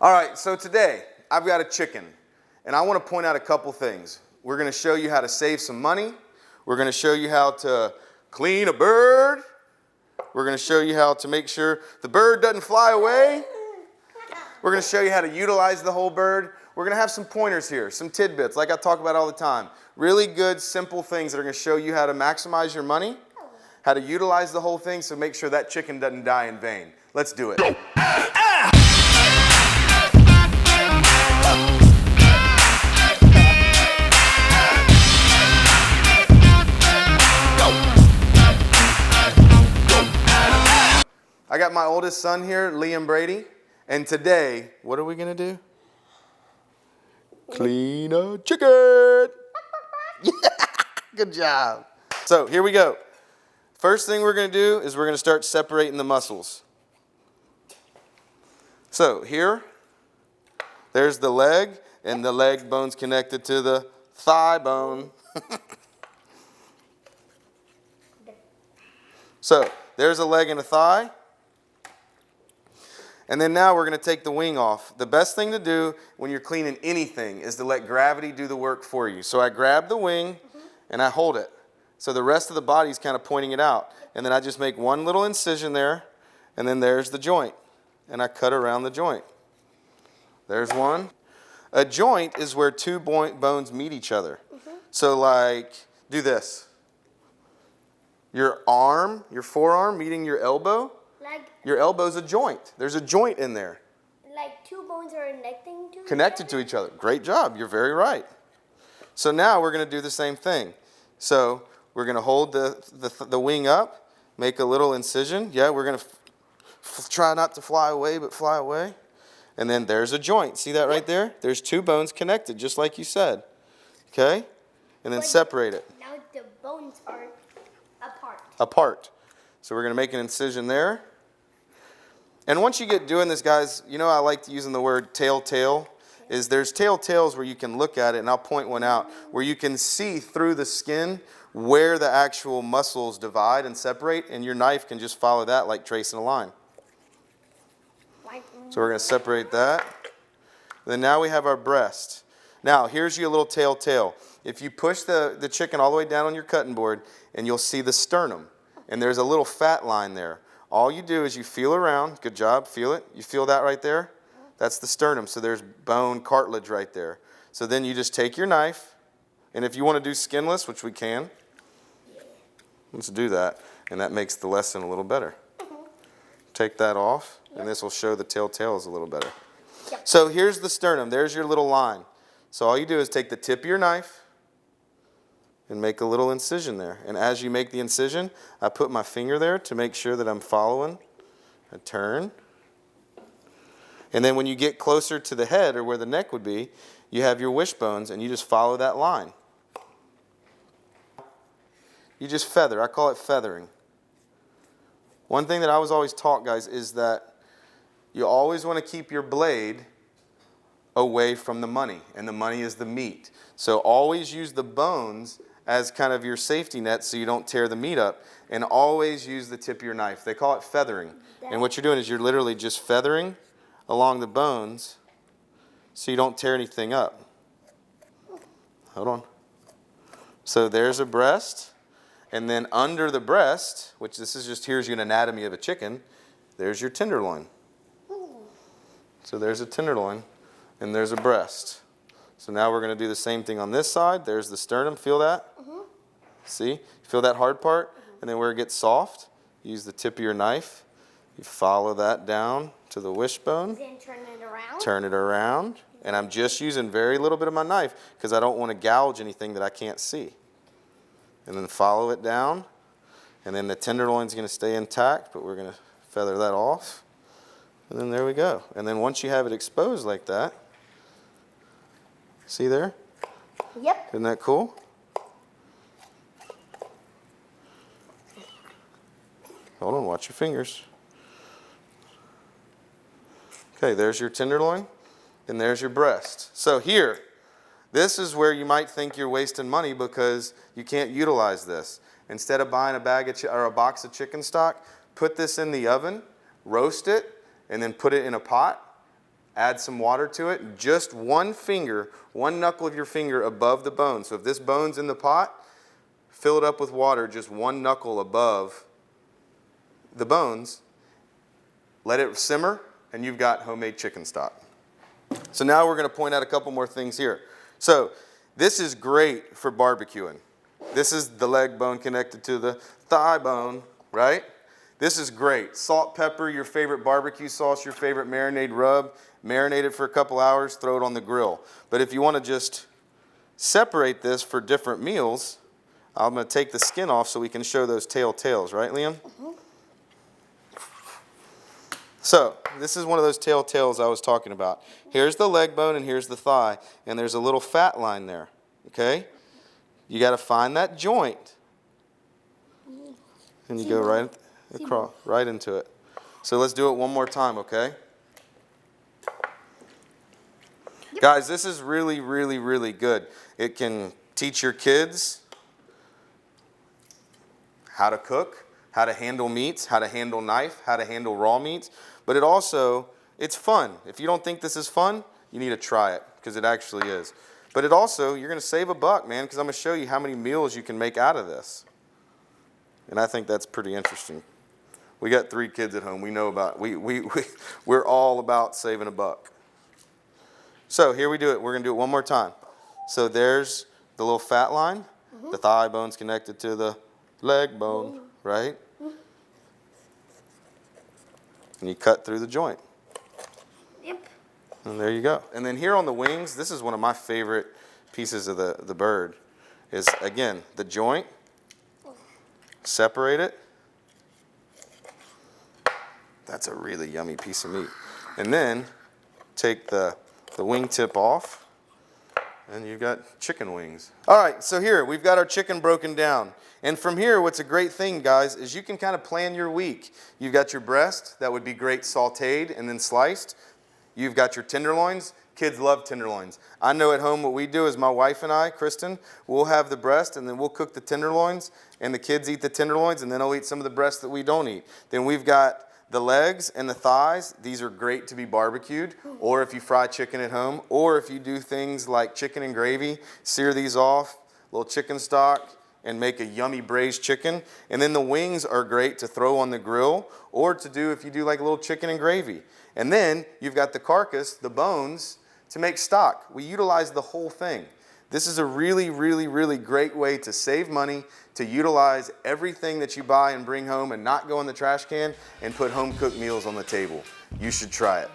All right, so today I've got a chicken, and I want to point out a couple things. We're going to show you how to save some money. We're going to show you how to clean a bird. We're going to show you how to make sure the bird doesn't fly away. We're going to show you how to utilize the whole bird. We're going to have some pointers here, some tidbits, like I talk about all the time. Really good, simple things that are going to show you how to maximize your money, how to utilize the whole thing, so make sure that chicken doesn't die in vain. Let's do it. I got my oldest son here, Liam Brady, and today, what are we going to do? Clean a chicken. Yeah, good job. So here we go. First thing we're going to do is we're going to start separating the muscles. So here, there's the leg, and the leg bone's connected to the thigh bone. So there's a leg and a thigh. And then now we're going to take the wing off. The best thing to do when you're cleaning anything is to let gravity do the work for you. So I grab the wing and I hold it. So the rest of the body's kind of pointing it out. And then I just make one little incision there, and then there's the joint. And I cut around the joint. There's one. A joint is where two bones meet each other. So like, do this. Your arm, your forearm meeting your elbow. Your elbow's a joint. There's a joint in there. Like two bones are connected to each other. Great job. You're very right. So now we're going to do the same thing. So we're going to hold the wing up, make a little incision. Yeah, we're going to try not to fly away, but fly away. And then there's a joint. See that right there? There's two bones connected, just like you said. Okay? And then separate it. Now the bones are apart. Apart. So we're going to make an incision there. And once you get doing this, guys, you know I like using the word telltale. Is there's telltales where you can look at it, and I'll point one out, where you can see through the skin where the actual muscles divide and separate, and your knife can just follow that like tracing a line. So we're going to separate that. Then now we have our breast. Now here's your little telltale. If you push the chicken all the way down on your cutting board, and you'll see the sternum, and there's a little fat line there. All you do is you feel around. Good job. Feel it. You feel that right there? That's the sternum. So there's bone, cartilage right there. So then you just take your knife, and if you want to do skinless, which we can, let's do that. And that makes the lesson a little better. Take that off, and this will show the telltales a little better. So here's the sternum. There's your little line. So all you do is take the tip of your knife and make a little incision there. And as you make the incision, I put my finger there to make sure that I'm following. I turn. And then when you get closer to the head, or where the neck would be, you have your wishbones, and you just follow that line. You just feather. I call it feathering. One thing that I was always taught, guys, is that you always want to keep your blade away from the money, and the money is the meat. So always use the bones as kind of your safety net so you don't tear the meat up, and always use the tip of your knife. They call it feathering. And what you're doing is you're literally just feathering along the bones so you don't tear anything up. Hold on. So there's a breast, and then under the breast, which this is just, here's your anatomy of a chicken, there's your tenderloin. So there's a tenderloin, and there's a breast. So now we're going to do the same thing on this side. There's the sternum. Feel that? See? Feel that hard part? And then where it gets soft, use the tip of your knife. You follow that down to the wishbone. Then turn it around. Turn it around. And I'm just using very little bit of my knife because I don't want to gouge anything that I can't see. And then follow it down. And then the tenderloin's going to stay intact, but we're going to feather that off. And then there we go. And then once you have it exposed like that, see there? Yep. Isn't that cool? Hold on, watch your fingers. Okay, there's your tenderloin, and there's your breast. So here, this is where you might think you're wasting money because you can't utilize this. Instead of buying a bag of or a box of chicken stock, put this in the oven, roast it, and then put it in a pot. add some water to it, just one finger, one knuckle of your finger above the bone. So if this bone's in the pot, fill it up with water just one knuckle above the bones, let it simmer, and you've got homemade chicken stock. So now we're going to point out a couple more things here. So this is great for barbecuing. This is the leg bone connected to the thigh bone, right? This is great. Salt, pepper, your favorite barbecue sauce, your favorite marinade rub. Marinate it for a couple hours, throw it on the grill. But if you want to just separate this for different meals, I'm going to take the skin off so we can show those tails, right, Liam? Mm-hmm. So this is one of those tails I was talking about. Here's the leg bone and here's the thigh, and there's a little fat line there, okay? You got to find that joint, and you go right across, right into it. So let's do it one more time, okay? Yep. Guys, this is really, really, really good. It can teach your kids how to cook, how to handle meats, how to handle knife, how to handle raw meats. But it's fun. If you don't think this is fun, you need to try it, because it actually is. But you're going to save $1, man, because I'm going to show you how many meals you can make out of this. And I think that's pretty interesting. We got 3 kids at home. We know about we're all about saving $1. So here we do it. We're going to do it one more time. So there's the little fat line. Mm-hmm. The thigh bone's connected to the leg bone, right? And you cut through the joint. Yep. And there you go. And then here on the wings, this is one of my favorite pieces of the bird, is, again, the joint. Separate it. That's a really yummy piece of meat. And then take the wingtip off, and you've got chicken wings. All right, so here, we've got our chicken broken down. And from here, what's a great thing, guys, is you can kind of plan your week. You've got your breast. That would be great sautéed and then sliced. You've got your tenderloins. Kids love tenderloins. I know at home what we do is my wife and I, Kristen, we'll have the breast, and then we'll cook the tenderloins, and the kids eat the tenderloins, and then I'll eat some of the breast that we don't eat. Then we've got the legs and the thighs. These are great to be barbecued, or if you fry chicken at home, or if you do things like chicken and gravy, sear these off, a little chicken stock, and make a yummy braised chicken. And then the wings are great to throw on the grill, or to do if you do like a little chicken and gravy. And then you've got the carcass, the bones, to make stock. We utilize the whole thing. This is a really, really, really great way to save money, to utilize everything that you buy and bring home and not go in the trash can, and put home-cooked meals on the table. You should try it.